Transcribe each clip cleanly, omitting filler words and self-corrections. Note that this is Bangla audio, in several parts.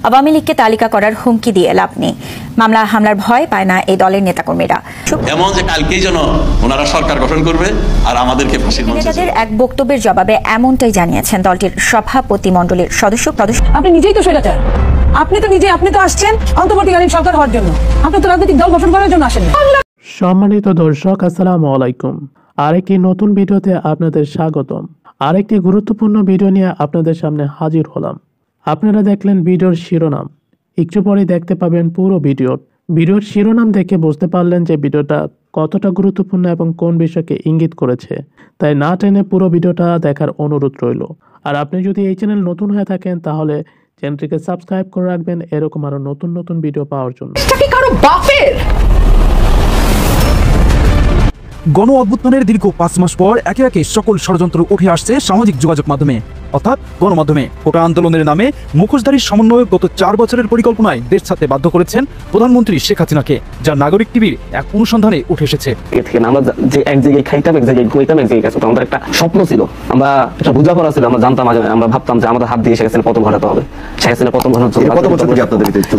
আওয়ামী লীগকে তালিকা করার হুমকি দিয়ে লাভ নেই। মামলা হামলার ভয় পায় না এই দলের নেতাকর্মীরা। এমন যে কালকেই যেন ওনারা সরকার গঠন করবে আর আমাদেরকে ফাঁসির মঞ্চে। নেতাদের এক বক্তব্যের জবাবে এমনটাই জানিয়েছেন দলটির সভাপতিমণ্ডলীর সদস্য। আপনি নিজেই তো স্বৈরাচার। আপনি তো আসছেন অন্তর্বর্তীকালীন সরকার হওয়ার জন্য। আপনি তো রাজনৈতিক দল গঠন করার জন্য আসেন না। সম্মানিত দর্শক, আসসালামু আলাইকুম। আরেকটি নতুন ভিডিওতে আপনাদের স্বাগতম। আরেকটি গুরুত্বপূর্ণ ভিডিও নিয়ে আপনাদের সামনে হাজির হলাম। আপনারা দেখলেন ভিডিওর শিরোনাম, একটু পরে দেখতে পাবেন পুরো ভিডিওর শিরোনাম দেখে বুঝতে পারলেন যে ভিডিওটা কতটা গুরুত্বপূর্ণ এবং কোন বিষয়কে ইঙ্গিত করেছে। তাই না টেনে পুরো ভিডিওটা দেখার অনুরোধ রইল। আর আপনি যদি এই চ্যানেল নতুন হয়ে থাকেন তাহলে চ্যানেলটিকে সাবস্ক্রাইব করে রাখবেন এরকম আরো নতুন নতুন ভিডিও পাওয়ার জন্য। গণ অভ্যুত্থানের দীর্ঘ 5 মাস পর একে একে সকল ষড়যন্ত্র উঠে আসছে সামাজিক যোগাযোগ মাধ্যমে, অর্থাৎ গণমাধ্যমে। কোটা আন্দোলনের নামে মুখোশধারী সমন্বয় গত 4 বছরের পরিকল্পনায় দেশ ছাড়তে বাধ্য করেছেন প্রধানমন্ত্রী শেখ হাসিনাকে, যা নাগরিক টিভির এক অনুসন্ধানে উঠে এসেছে। আমরা যে এক জায়গায় খাইতাম, এক জায়গায় ঘুমাইতাম, এক জায়গায় গেছিলাম, আমাদের একটা স্বপ্ন ছিল, আমরা একটা বোঝা করা ছিল। আমরা জানতাম, আমরা ভাবতাম যে আমাদের হাত দিয়ে শেখ হাসিনা পতন ঘটাতে হবে। শেখ হাসিনা পতন ঘটানোর জন্য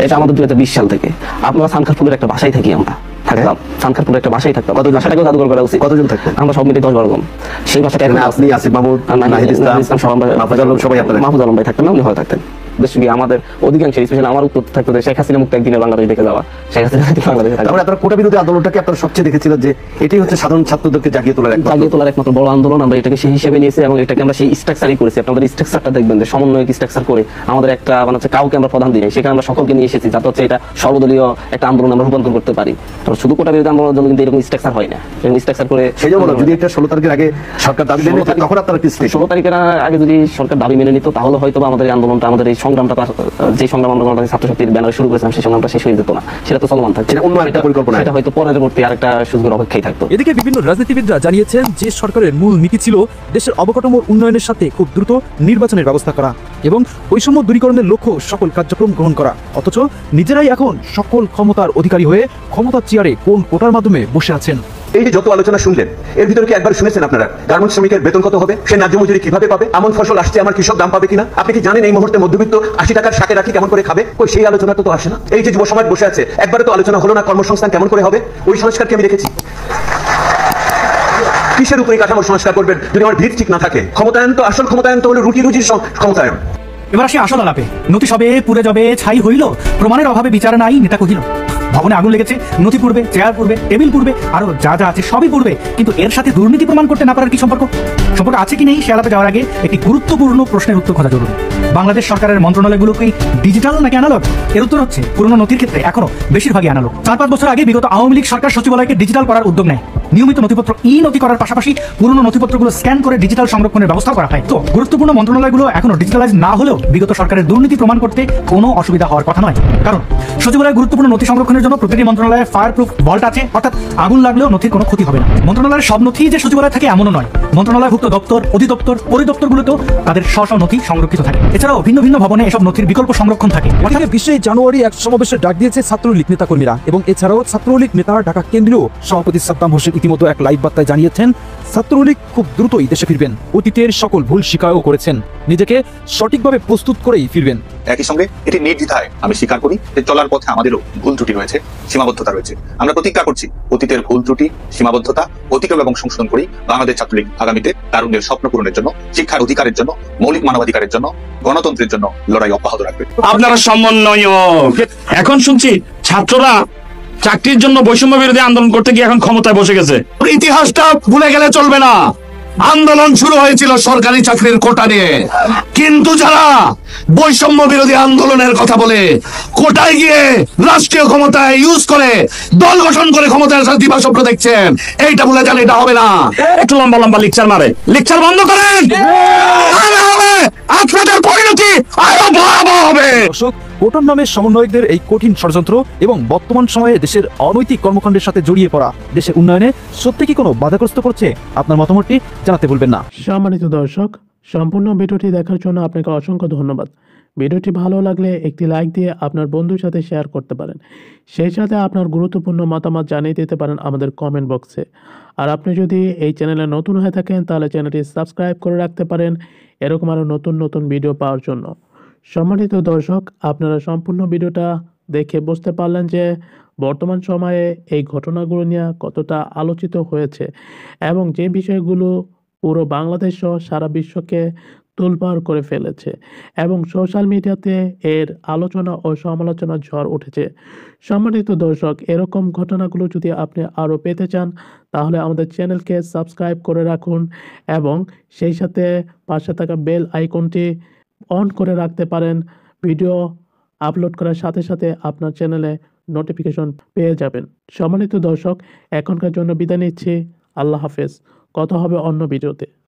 এটা আমাদের 2020 সাল থেকে আমরা সানখারপুলের একটা বাসায় থাকি, আমরা থাকতাম সানখারপুলের একটা বাসায় থাকতাম। বাসাটাকেও জাদুঘর করা উচিত। কতজন থাকতেন? আমরা সব মিলে 10-12 জন। সেই বাসাটা আপনি, আসিফ মাহমুদ, নাহিদ ইসলাম, সবাই আপনারা, মাহমুদ আলম ভাই থাকতেন না, উনি হয়ে থাকতেন। দেশে আমাদের অধিকাংশ, স্পেশালি আমার উত্তর থাকতো যে শেখ হাসিনা মুক্ত একদিনের বাংলাদেশ দেখে যাওয়া, শেখ হাসিনা বাংলাদেশে থাকা। আপনারা কোটা বিরোধী আন্দোলনটাকে আপনারা সবচেয়ে দেখেছিলেন যে এটাই হচ্ছে সাধারণ ছাত্রদেরকে জাগিয়ে তোলার একমাত্র বড় আন্দোলন। আমরা এটাকে সেই হিসেবে নিয়েছি এবং এটাকে আমরা সেই স্ট্রাকচারই করেছি। আপনাদের স্ট্রাকচারটা দেখবেন যে সমন্বয়ক স্ট্রাকচার করে আমাদের একটা মানে হচ্ছে কাউকে আমরা প্রধান দিই, সেখানে আমরা সকলকে নিয়ে এসেছি যাতে হচ্ছে এটা সর্বদলীয় একটা আন্দোলন আমরা রূপান্তর করতে পারি। তো শুধু কোটা বিরোধী আন্দোলনের জন্য কিন্তু এরকম স্ট্রাকচার হয় না। এরকম স্ট্রাকচার করে সেই জন্য যদি এটা 16 তারিখের আগে সরকার দাবি মেনে নিত, তখন আপনারা 16 তারিখের আগে যদি সরকার দাবি মেনে নিত তাহলে হয়তো আমাদের এই আন্দোলনটা, আমাদের এই সংগ্রামটা, যে সংগ্রাম আমরা ছাত্রশক্তির ব্যানারে শুরু করেছিলাম, সেই সংগ্রামটা শেষ হয়ে যেত না, সেটা তো চলমান থাকছে। অন্য একটা পরিকল্পনা, এটা হয়তো পরবর্তী আরেকটা সুযোগের অপেক্ষায় থাকতো। এদিকে বিভিন্ন রাজনীতিবিদরা জানিয়েছেন যে সরকারের মূল নীতি ছিল দেশের অবকাঠামোর উন্নয়নের সাথে খুব দ্রুত নির্বাচনের ব্যবস্থা করা এবং বৈষম্য দূরীকরণের লক্ষ্য সকল কার্যক্রম গ্রহণ করা। অথচ নিজেরাই এখন সকল ক্ষমতার অধিকারী হয়ে ক্ষমতার চেয়ারে কোন কোটার মাধ্যমে বসে আছেন। এই যে যত আলোচনা শুনলেন, এর ভিতরে কি একবার শুনেছেন আপনারা গার্মেন্টস শ্রমিকের বেতন কত হবে, সে ন্যায্য মজুরি কিভাবে পাবে, আমন ফসল আসছে আমার কৃষক দাম পাবে কিনা? আপনি কি জানেন এই মুহূর্তে মধ্যবিত্ত 80 টাকার শাকে রাখি কেমন করে খাবে? কই সেই আলোচনা তো আসে না। এই যে যুব সমাজ বসে আছে, একবারে তো আলোচনা হলো না কর্মসংস্থান কেমন করে হবে। ওই সংস্কারকে আমি দেখেছি। কিসের উপরে কাঠামোর সংস্কার করবেন যদি আমার ভিত ঠিক না থাকে? ক্ষমতায়ন তো, আসল ক্ষমতায়ন তো হলো রুটি রুজির ক্ষমতায়ন। এবার আসি আসল আলাপে। নথি সবে পুড়ে যাবে, ছাই হইল, প্রমাণের অভাবে বিচার নাই, নেতা কহিল। ভবনে আগুন লেগেছে, নথি পুড়বে, চেয়ার পুড়বে, টেবিল পুড়বে, আরো যা যা আছে সবই পুড়বে, কিন্তু এর সাথে দুর্নীতি প্রমাণ করতে না পারার কি সম্পর্ক আছে কি নেই সে আলাপে যাওয়ার আগে একটি গুরুত্বপূর্ণ প্রশ্নের উত্তর খোঁজা জরুরি। বাংলাদেশ সরকারের মন্ত্রণালয়গুলো কি ডিজিটাল নাকি অ্যানালগ? এর উত্তর হচ্ছে পুরনো নথির ক্ষেত্রে এখনো বেশিরভাগই অ্যানালগ। 4-5 বছর আগে বিগত আওয়ামী লীগ সরকার সচিবালয়কে ডিজিটাল করার উদ্যোগ নেয়। নিয়মিত নথিপত্র নথি করার পাশাপাশি পুরনো নথিপত্রগুলো স্ক্যান করে ডিজিটাল সংরক্ষণের ব্যবস্থা করা হয়। তো গুরুত্বপূর্ণ মন্ত্রণালয়গুলো এখনো ডিজিটালাইজ না হলেও বিগত সরকারের দুর্নীতি প্রমাণ করতে কোনো অসুবিধা হওয়ার কথা নয়। কারণ সচিবালয়ের গুরুত্বপূর্ণ নথি সংরক্ষণের জন্য প্রতিটি মন্ত্রণালয়ে ফায়ার প্রুফ ভল্ট আছে, অর্থাৎ আগুন লাগলেও নথির কোনো ক্ষতি হবে না। মন্ত্রণালয়ের সব নথি যে সচিবালয় থাকে এমনও নয়। মন্ত্রণালয়ভুক্ত দপ্তর, অধিদপ্তর, পরিদপ্তরগুলোতেও তাদের স্ব নথি সংরক্ষিত থাকে। এছাড়াও ভিন্ন ভিন্ন ভবনে এসব নথির বিকল্প সংরক্ষণ থাকে। 20 জানুয়ারি এক সমাবেশে ডাক দিয়েছে ছাত্রলীগ নেতাকর্মীরা এবং এছাড়াও ছাত্রলীগ নেতা ঢাকা কেন্দ্রীয় সভাপতি সাদ্দাম হোসেন ইতিমধ্যে এক লাইভ বার্তায় জানিয়েছেন ছাত্রলীগ খুব দ্রুতই দেশে ফিরবেন, অতীতের সকল ভুল স্বীকারও করেছেন, নিজেকে সঠিকভাবে প্রস্তুত করেই ফিরবেন। একই সঙ্গে এটি নির্দ্বিধায় আমি স্বীকার করি যে চলার পথে আমাদেরও ভুল ত্রুটি রয়েছে, সীমাবদ্ধতা রয়েছে। আমরা প্রতিজ্ঞা করছি অতীতের ভুল ত্রুটি, সীমাবদ্ধতা অতিক্রম এবং সংশোধন করি বাংলাদেশ ছাত্রলীগ আগামীতে তারুণ্যের স্বপ্ন পূরণের জন্য, শিক্ষার অধিকারের জন্য, মৌলিক মানবাধিকারের জন্য, গণতন্ত্রের জন্য লড়াই অব্যাহত রাখবে। আপনারা সমন্বয়, এখন শুনছি ছাত্ররা চাকরির জন্য বৈষম্য বিরোধী আন্দোলন করতে গিয়ে এখন ক্ষমতায় বসে গেছে। ইতিহাসটা ভুলে গেলে চলবে না। আন্দোলন শুরু হয়েছিল সরকারি চাকরির কোটা নিয়ে, কিন্তু যারা বৈষম্য বিরোধী আন্দোলনের কথা বলে কোটায় গিয়ে রাষ্ট্রীয় ক্ষমতায় ইউজ করে দল গঠন করে ক্ষমতায় আসার দিবাস্বপ্ন দেখছেন, এইটা ভুলে যান, এটা হবে না। একটু লম্বা লম্বা লেকচার মারে, লেকচার বন্ধ করেন, আপনাদের পরিণতি আরো ভয়াবহ হবে। কোটার নামে সমন্বয়কদের এই কঠিন ষড়যন্ত্র এবং বর্তমান সময়ে দেশের অনৈতিক কর্মকাণ্ডের সাথে জড়িয়ে পড়া দেশের উন্নয়নে সত্যি কি কোনো বাধাগ্রস্ত করছে? আপনার মতামতটি জানাতে ভুলবেন না। সম্মানিত দর্শক, সম্পূর্ণ ভিডিওটি দেখার জন্য আপনাকে অসংখ্য ধন্যবাদ। ভিডিওটি ভালো লাগলে একটি লাইক দিয়ে আপনার বন্ধুর সাথে শেয়ার করতে পারেন। সেই সাথে আপনার গুরুত্বপূর্ণ মতামত জানিয়ে দিতে পারেন আমাদের কমেন্ট বক্সে। আর আপনি যদি এই চ্যানেলে নতুন হয়ে থাকেন তাহলে চ্যানেলটি সাবস্ক্রাইব করে রাখতে পারেন এরকম আরও নতুন নতুন ভিডিও পাওয়ার জন্য। সম্মানিত দর্শক, আপনারা সম্পূর্ণ ভিডিওটা দেখে বুঝতে পারলেন যে বর্তমান সময়ে এই ঘটনাগুলো নিয়ে কতটা আলোচিত হয়েছে এবং যে বিষয়গুলো পুরো বাংলাদেশ সহ সারা বিশ্বকে তোলপাড় করে ফেলেছে এবং সোশ্যাল মিডিয়াতে এর আলোচনা ও সমালোচনার ঝড় উঠেছে। সম্মানিত দর্শক, এরকম ঘটনাগুলো যদি আপনি আরও পেতে চান তাহলে আমাদের চ্যানেলকে সাবস্ক্রাইব করে রাখুন এবং সেই সাথে পাশে থাকা বেল আইকনটি অন করে রাখতে পারেন। ভিডিও আপলোড করার সাথে সাথে আপনার চ্যানেলে নোটিফিকেশন পেয়ে যাবেন। সম্মানিত দর্শক, এখনকার জন্য বিদায় নিচ্ছি। আল্লাহ হাফেজ। কথা হবে অন্য ভিডিওতে।